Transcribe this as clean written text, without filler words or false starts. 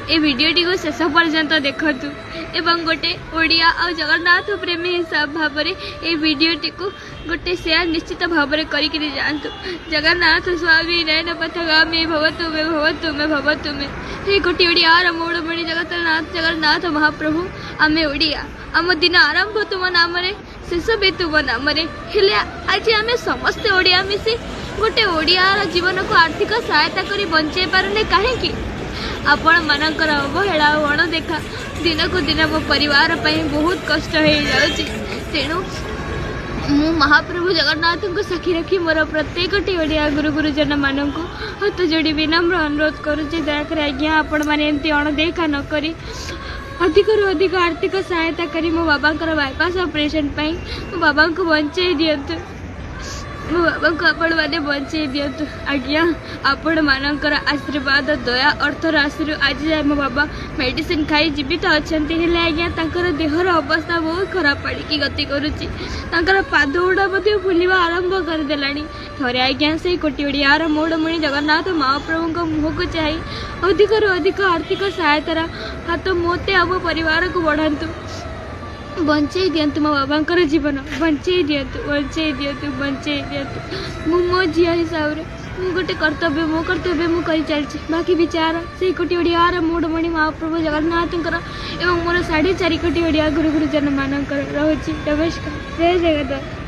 ए वीडियोटी को शेष पर्यंत देखतु एवं गोटे ओडिया और जगन्नाथ प्रेमी हिसाब भाव में ये वीडियोटी को गोटे शेयर निश्चित भाव में करी जातु। जगन्नाथ स्वामी नयन पथगामी भवतु मे भवतु मे भवतु मे। हे गोटे ओडिया मोड़मणि जगन्नाथ महाप्रभु आमे ओडिया आम दिन आरंभ तुम नाम शेष भी तुम नाम हेले आज आम समस्ते ओडिया मिसी गोटे ओडियार जीवन को आर्थिक सहायता करी बंचे पारुने कहीं आपण मानकर अवहेला अणदेखा दिन को दिन मो परिवार बहुत कष्ट हो जाऊँगी। तेणु मु महाप्रभु जगन्नाथ को साक्षी रखी मोर प्रत्येक ओडिया गुरु गुरुजन मान को हाथ जोड़ी विनम्र अनुरोध करुचे दयाकर आज्ञा आपण मैंने एमती अणदेखा नक अधिक रु अधिक आर्थिक सहायता करी मो बाबा बाईपास ऑपरेशन मो बाबा को बंचे दिंतु मो बाबा को आपण मैंने बंचे दिंतु आज्ञा आपण मानकर आशीर्वाद दया अर्थर आशीर् आज जाए मो बाबा मेडिसिन खाई जीवित अच्छा आज्ञा तांकर देहर अवस्था बहुत खराब पड़ी गति करुच्ची पाद गुड़ा फुलवा आरंभ करदेला थे आज्ञा से कोटी ओडियार मोड़मणि जगन्नाथ महाप्रभु मुह को चाह अधिक रु अधिक आर्थिक सहायतार हाथ मोते आम परिवार को बढ़ातु बंचे दिंतु मो बाबा जीवन बंचे दिंतु बंचे दिंतु बंचे दिंतु मो झील हिसाब से गोटे कर्तव्य मो कर्तव्य मु कर चलती बाकी विचार से कोटी ओडियार मोड़मणि महाप्रभु जगन्नाथ एवं मोर 4.5 कोटी ओडिया गुरु गुरुजन मानकर रोचे। नमस्कार, जय जगन्नाथ।